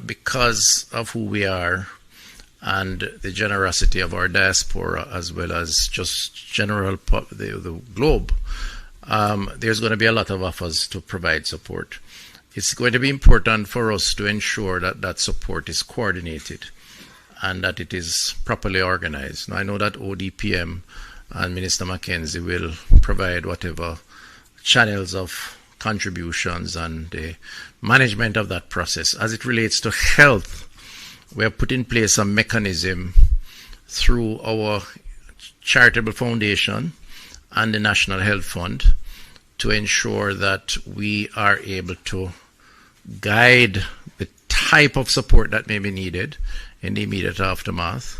because of who we are and the generosity of our diaspora, as well as just the globe, there's going to be a lot of offers to provide support. It's going to be important for us to ensure that that support is coordinated and that it is properly organized. Now, I know that ODPM and Minister Mackenzie will provide whatever channels of contributions and the management of that process. As it relates to health, we have put in place a mechanism through our charitable foundation and the National Health Fund to ensure that we are able to guide the type of support that may be needed in the immediate aftermath,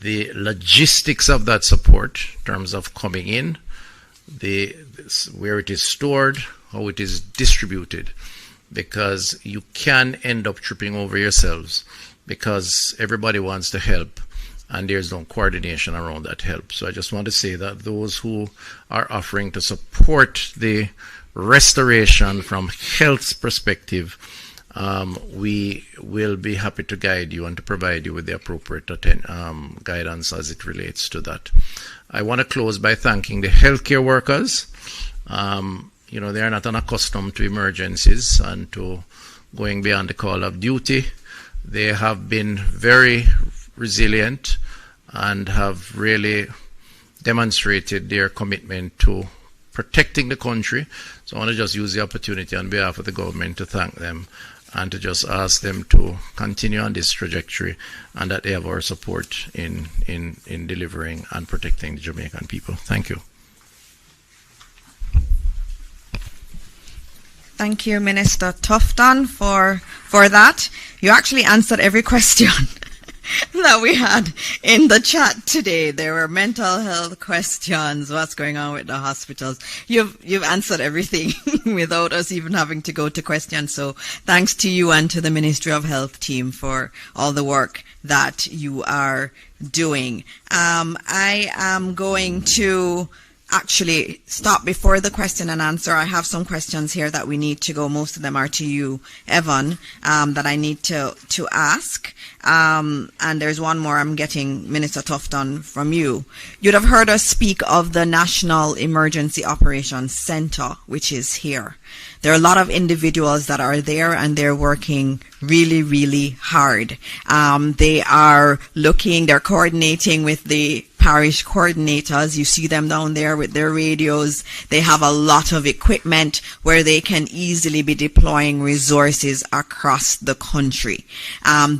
the logistics of that support in terms of coming in, where it is stored, how it is distributed, because you can end up tripping over yourselves because everybody wants to help and there's no coordination around that help. So I just want to say that those who are offering to support the restoration from health's perspective, we will be happy to guide you and to provide you with the appropriate guidance as it relates to that. I want to close by thanking the healthcare workers. They are not unaccustomed to emergencies and to going beyond the call of duty. They have been very resilient and have really demonstrated their commitment to protecting the country. So I want to just use the opportunity on behalf of the government to thank them and to just ask them to continue on this trajectory and that they have our support in delivering and protecting the Jamaican people. Thank you. Thank you, Minister Tufton, for that. You actually answered every question that we had in the chat today. There were mental health questions, what's going on with the hospitals. You've answered everything without us even having to go to questions. So thanks to you and to the Ministry of Health team for all the work that you are doing. I am going to actually stop before the question and answer. I have some questions here that we need to go. Most of them are to you, Evan, that I need to ask. And there's one more I'm getting, Minister Tufton, from you. You'd have heard us speak of the National Emergency Operations Center, which is here. There are a lot of individuals that are there and they're working really, really hard. They're coordinating with the parish coordinators. You see them down there with their radios. They have a lot of equipment where they can easily be deploying resources across the country.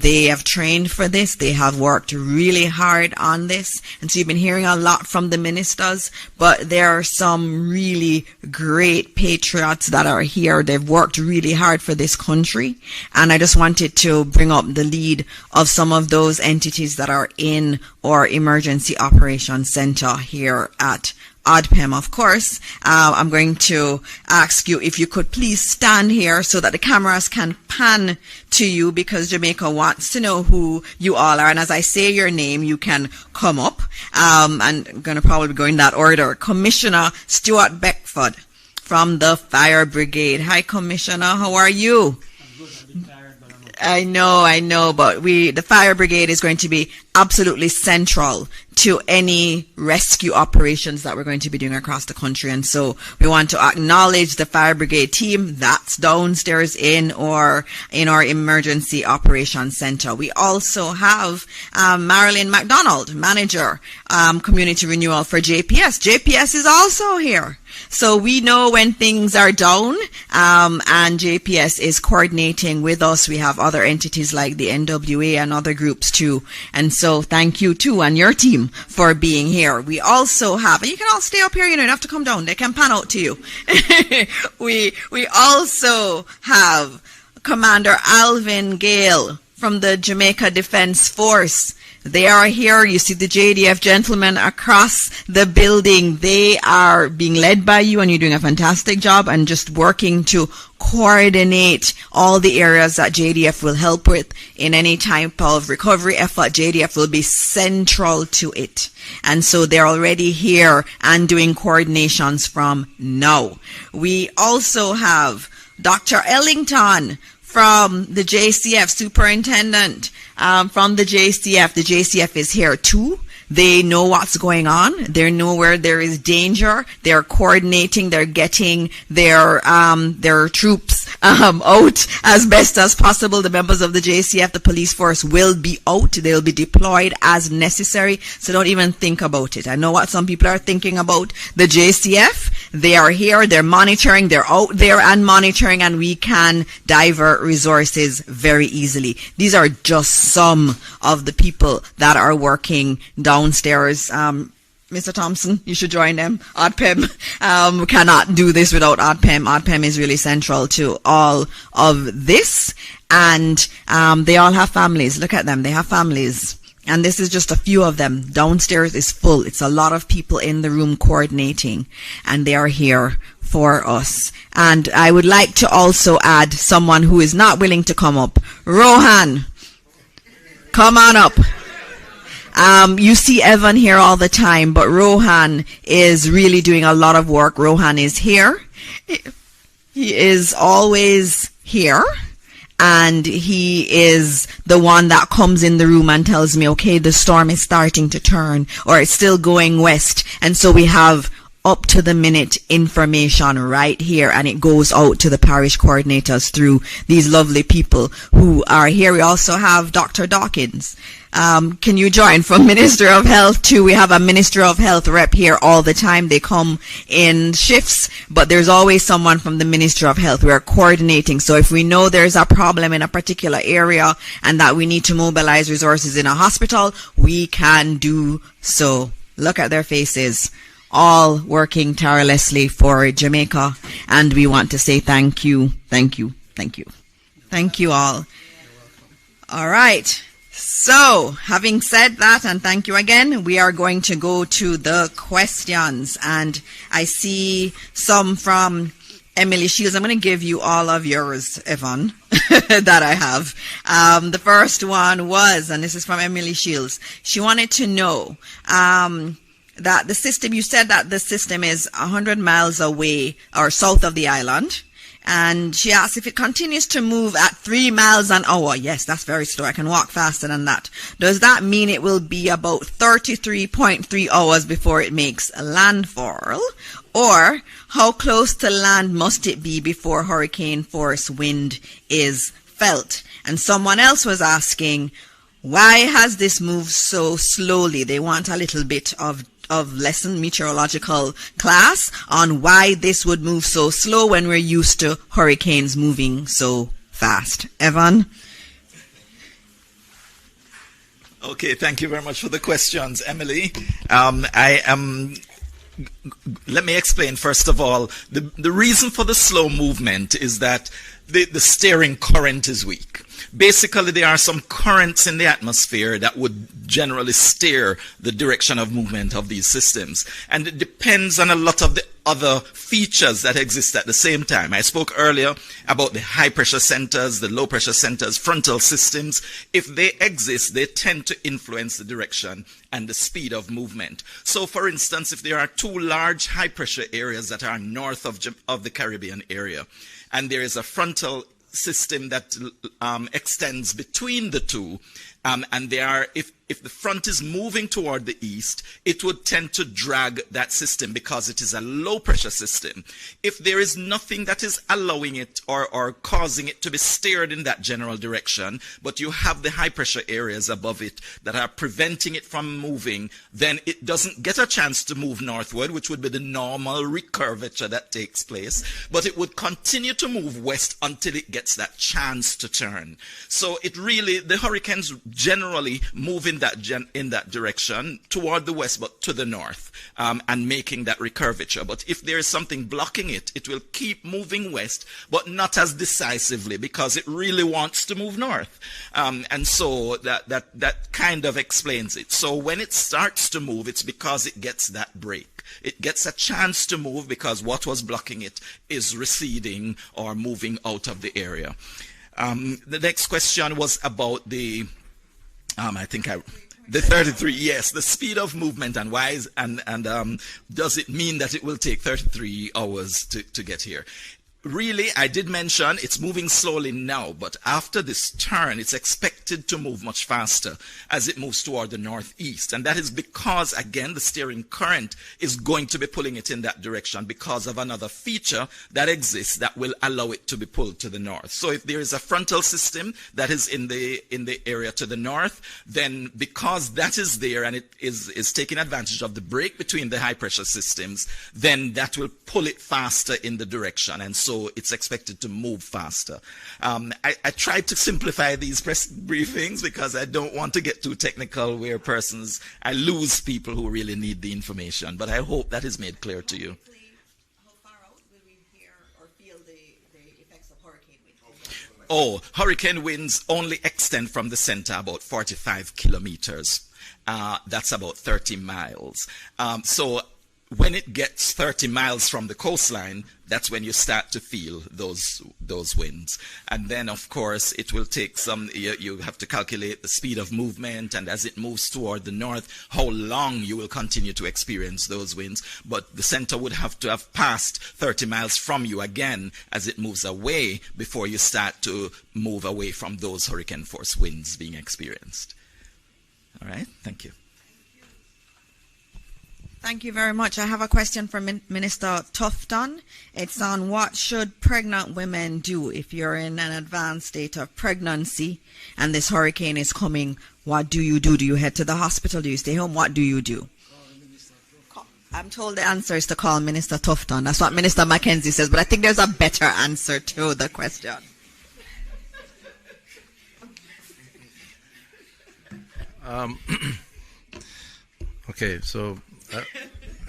They have trained for this. They have worked really hard on this. And so you've been hearing a lot from the ministers, but there are some really great patriots that are here. They've worked really hard for this country. And I just wanted to bring up the lead of some of those entities that are in our Emergency Operations Center here at ODPEM. Of course, I'm going to ask you if you could please stand here so that the cameras can pan to you, because Jamaica wants to know who you all are. And as I say your name, you can come up. And I'm going to probably go in that order. Commissioner Stuart Beckford from the Fire Brigade. Hi, Commissioner. How are you? I know, but the Fire Brigade is going to be absolutely central to any rescue operations that we're going to be doing across the country. And so we want to acknowledge the Fire Brigade team that's downstairs in our Emergency Operations Center. We also have Marilyn McDonald, Manager, Community Renewal for JPS. JPS is also here. So we know when things are down, and JPS is coordinating with us. We have other entities like the NWA and other groups too. And so thank you too and your team for being here. We also have, and you can all stay up here, you don't have to come down. They can pan out to you. We also have Commander Alvin Gale from the Jamaica Defense Force. They are here. You see the JDF gentlemen across the building. They are being led by you, and you're doing a fantastic job and just working to coordinate all the areas that JDF will help with in any type of recovery effort. JDF will be central to it. And so they're already here and doing coordinations from now. We also have Dr. Ellington from the JCF, Superintendent from the JCF. The JCF is here too. They know what's going on. They know where there is danger. They're coordinating. They're getting their troops out as best as possible. The members of the JCF, the police force, will be out. They'll be deployed as necessary. So don't even think about it. I know what some people are thinking about the JCF. They are here. They're monitoring. They're out there and monitoring, and we can divert resources very easily. These are just some of the people that are working downstairs. Mr. Thompson, you should join them. ODPEM cannot do this without ODPEM. ODPEM is really central to all of this. And they all have families. Look at them. They have families. And this is just a few of them. Downstairs is full. It's a lot of people in the room coordinating. And they are here for us. And I would like to also add someone who is not willing to come up. Rohan, come on up. You see Evan here all the time, but Rohan is really doing a lot of work. Rohan is here. He is always here. And he is the one that comes in the room and tells me, okay, the storm is starting to turn, or it's still going west. And so we have up to the minute information right here, and it goes out to the parish coordinators through these lovely people who are here. We also have Dr. Dawkins. Can you join from Minister of Health too? We have a Minister of Health rep here all the time. They come in shifts, but there's always someone from the Minister of Health. We're coordinating. So if we know there's a problem in a particular area and that we need to mobilize resources in a hospital, we can do so. Look at their faces. All working tirelessly for Jamaica, and we want to say thank you, thank you, thank you. Thank you all. All right. So, having said that, and thank you again, we are going to go to the questions. And I see some from Emily Shields. I'm going to give you all of yours, Evan, that I have. The first one was, and this is from Emily Shields, she wanted to know that the system, you said that the system is 100 miles away or south of the island. And she asked if it continues to move at 3 miles an hour. Yes, that's very slow. I can walk faster than that. Does that mean it will be about 33.3 hours before it makes landfall? Or how close to land must it be before hurricane force wind is felt? And someone else was asking, why has this moved so slowly? They want a little bit of lesson, meteorological class, on why this would move so slow when we're used to hurricanes moving so fast. Evan? Okay, thank you very much for the questions, Emily. Let me explain, first of all, the reason for the slow movement is that the steering current is weak. Basically, there are some currents in the atmosphere that would generally steer the direction of movement of these systems. And it depends on a lot of the other features that exist at the same time. I spoke earlier about the high pressure centers, the low pressure centers, frontal systems. If they exist, they tend to influence the direction and the speed of movement. So, for instance, if there are two large high pressure areas that are north of the Caribbean area, and there is a frontal system that extends between the two, and they are, if the front is moving toward the east, it would tend to drag that system because it is a low pressure system. If there is nothing that is allowing it or causing it to be steered in that general direction, but you have the high pressure areas above it that are preventing it from moving, then it doesn't get a chance to move northward, which would be the normal recurvature that takes place, but it would continue to move west until it gets that chance to turn. So it really, the hurricanes generally move in that direction toward the west, but to the north, and making that recurvature. But if there is something blocking it, it will keep moving west, but not as decisively because it really wants to move north. And so that kind of explains it. So when it starts to move, it's because it gets that break. It gets a chance to move because what was blocking it is receding or moving out of the area. The next question was about the 33, yes, the speed of movement, and why does it mean that it will take 33 hours to get here? Really, I did mention it's moving slowly now, but after this turn, it's expected to move much faster as it moves toward the northeast. And that is because, again, the steering current is going to be pulling it in that direction because of another feature that exists that will allow it to be pulled to the north. So if there is a frontal system that is in the area to the north, then because that is there and it is taking advantage of the break between the high pressure systems, then that will pull it faster in the direction. And so so it's expected to move faster. I tried to simplify these press briefings because I don't want to get too technical where I lose people who really need the information, but I hope that is made clear to you. How far out will we hear or feel the effects of hurricane winds? Oh, hurricane winds only extend from the center about 45 kilometers. That's about 30 miles. So when it gets 30 miles from the coastline, that's when you start to feel those winds. And then, of course, it will take you have to calculate the speed of movement, and as it moves toward the north, how long you will continue to experience those winds. But the center would have to have passed 30 miles from you again as it moves away before you start to move away from those hurricane force winds being experienced. All right, thank you. Thank you very much. I have a question from Minister Tufton. It's on what should pregnant women do if you're in an advanced state of pregnancy and this hurricane is coming. What do you do? Do you head to the hospital? Do you stay home? What do you do? I'm told the answer is to call Minister Tufton. That's what Minister Mackenzie says, but I think there's a better answer to the question. Okay, so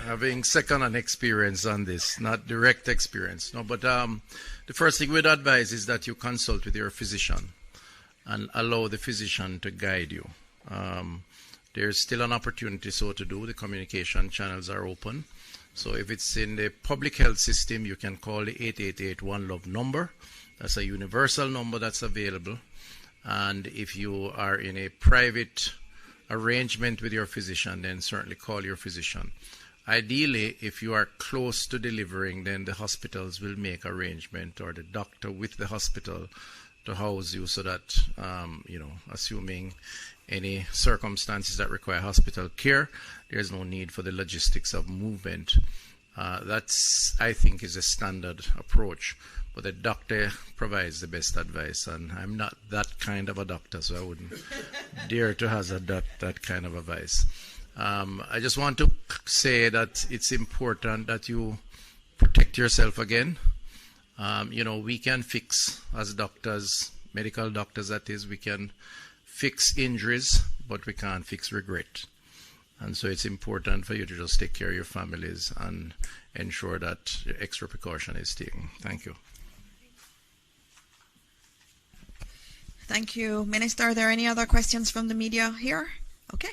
having second-hand experience on this, not direct experience. No, but the first thing we'd advise is that you consult with your physician and allow the physician to guide you. There's still an opportunity so to do. The communication channels are open. So if it's in the public health system, you can call the 888 One Love number. That's a universal number that's available. And if you are in a private arrangement with your physician, then certainly call your physician. Ideally, if you are close to delivering, then the hospitals will make arrangement, or the doctor with the hospital, to house you so that, assuming any circumstances that require hospital care, there's no need for the logistics of movement. That's, I think, is a standard approach. But the doctor provides the best advice, and I'm not that kind of a doctor, so I wouldn't dare to hazard that kind of advice. I just want to say that it's important that you protect yourself again. We can fix, as doctors, medical doctors that is, we can fix injuries, but we can't fix regret. And so it's important for you to just take care of your families and ensure that extra precaution is taken. Thank you. Thank you, Minister. Are there any other questions from the media here? Okay.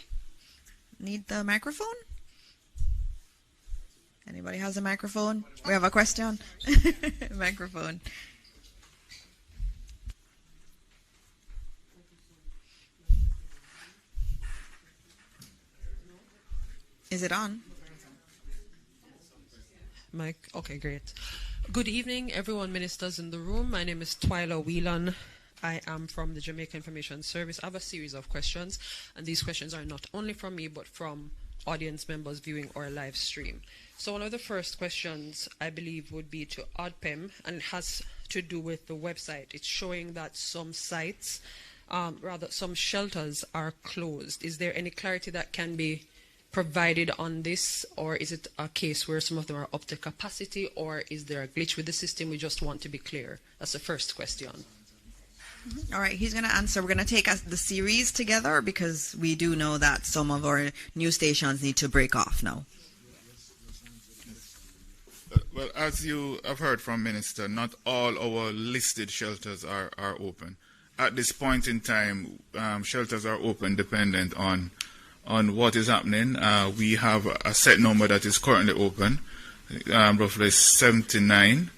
Need the microphone? Anybody has a microphone? We have a question. Microphone. Is it on? Mike, okay, great. Good evening, everyone, ministers in the room. My name is Twyla Whelan. I am from the Jamaica Information Service. I have a series of questions, and these questions are not only from me, but from audience members viewing our live stream. So one of the first questions, I believe, would be to ODPEM, and it has to do with the website. It's showing that some sites, some shelters are closed. Is there any clarity that can be provided on this, or is it a case where some of them are up to capacity, or is there a glitch with the system? We just want to be clear. That's the first question. All right, he's going to answer. We're going to take the series together because we do know that some of our news stations need to break off now. Well, as you have heard from Minister, not all our listed shelters are open. At this point in time, shelters are open dependent on what is happening. We have a set number that is currently open, roughly 79.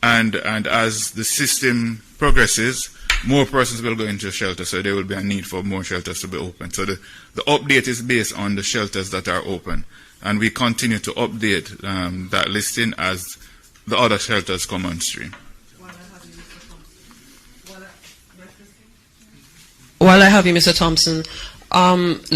And as the system progresses, more persons will go into shelter, so there will be a need for more shelters to be open. So the update is based on the shelters that are open. And we continue to update that listing as the other shelters come on stream. While I have you, Mr. Thompson,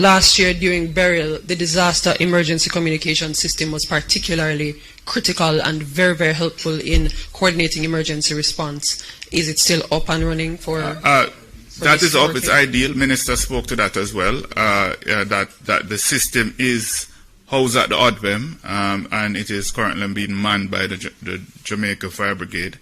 last year during burial, the disaster emergency communication system was particularly critical and very, very helpful in coordinating emergency response. Is it still up and running for that is up. It's ideal. Minister spoke to that as well, that the system is housed at the Odbem, and it is currently being manned by the Jamaica Fire Brigade.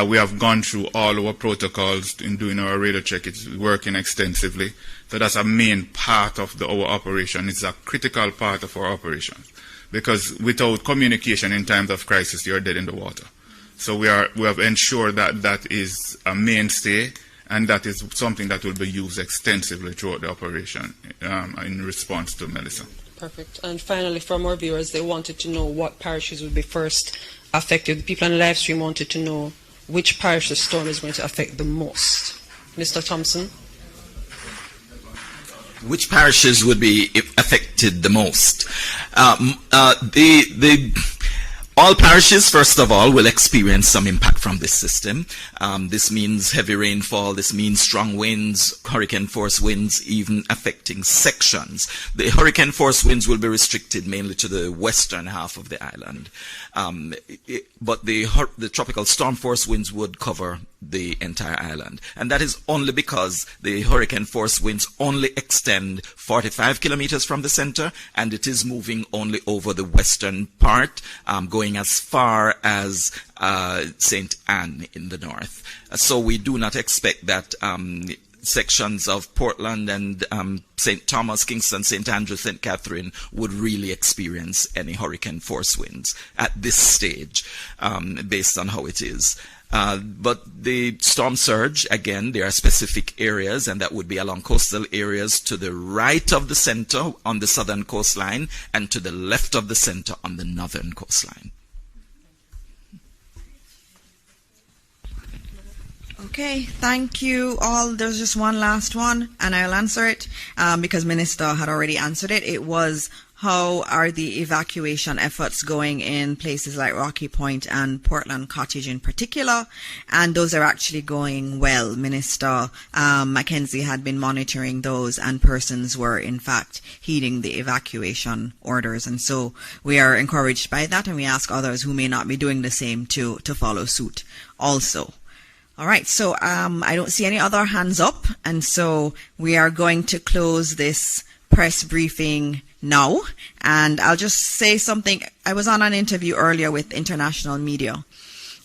We have gone through all our protocols in doing our radar check. It's working extensively. So that's a main part of our operation. It's a critical part of our operation. Because without communication in times of crisis, you're dead in the water. So we have ensured that is a mainstay, and that is something that will be used extensively throughout the operation in response to Melissa. Perfect. And finally, from our viewers, they wanted to know what parishes would be first affected. The people on the live stream wanted to know which parish the storm is going to affect the most. Mr. Thompson? Which parishes would be affected the most? All parishes, first of all, will experience some impact from this system. This means heavy rainfall, this means strong winds, hurricane force winds, even affecting sections. The hurricane force winds will be restricted mainly to the western half of the island. But the tropical storm force winds would cover the entire island. And that is only because the hurricane force winds only extend 45 kilometers from the center, and it is moving only over the western part, going as far as St. Anne in the north. So we do not expect that sections of Portland and St. Thomas, Kingston, St. Andrew, St. Catherine would really experience any hurricane force winds at this stage, based on how it is. But the storm surge, again, there are specific areas, and that would be along coastal areas to the right of the center on the southern coastline and to the left of the center on the northern coastline. Okay, thank you all. There's just one last one, and I'll answer it because Minister had already answered it. It was, how are the evacuation efforts going in places like Rocky Point and Portland Cottage in particular? And those are actually going well. Minister Mackenzie had been monitoring those, and persons were in fact heeding the evacuation orders. And so we are encouraged by that, and we ask others who may not be doing the same to follow suit also. All right, so I don't see any other hands up, and so we are going to close this press briefing now. And I'll just say something. I was on an interview earlier with international media,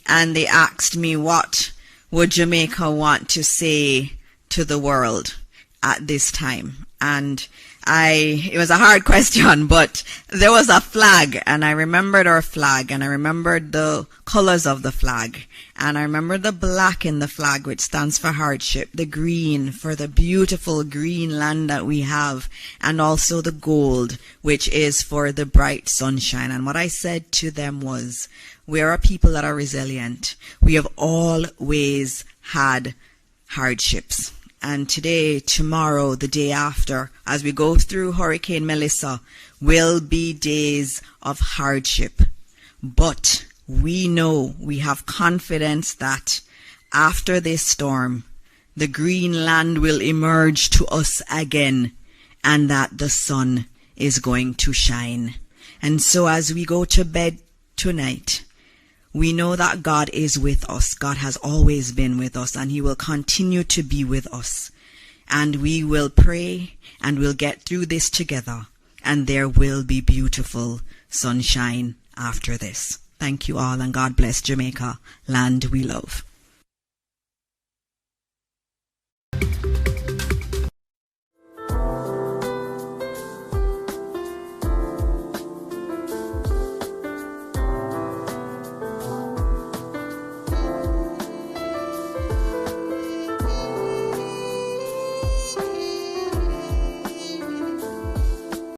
and they asked me what would Jamaica want to say to the world at this time. And it was a hard question, but there was a flag, and I remembered our flag, and I remembered the colors of the flag, and I remember the black in the flag, which stands for hardship, the green for the beautiful green land that we have, and also the gold, which is for the bright sunshine. And what I said to them was, we are a people that are resilient. We have always had hardships. And today, tomorrow, the day after, as we go through Hurricane Melissa, will be days of hardship. But we know, we have confidence that after this storm, the green land will emerge to us again, and that the sun is going to shine. And so as we go to bed tonight, we know that God is with us. God has always been with us, and He will continue to be with us. And we will pray, and we'll get through this together, and there will be beautiful sunshine after this. Thank you all, and God bless Jamaica, land we love.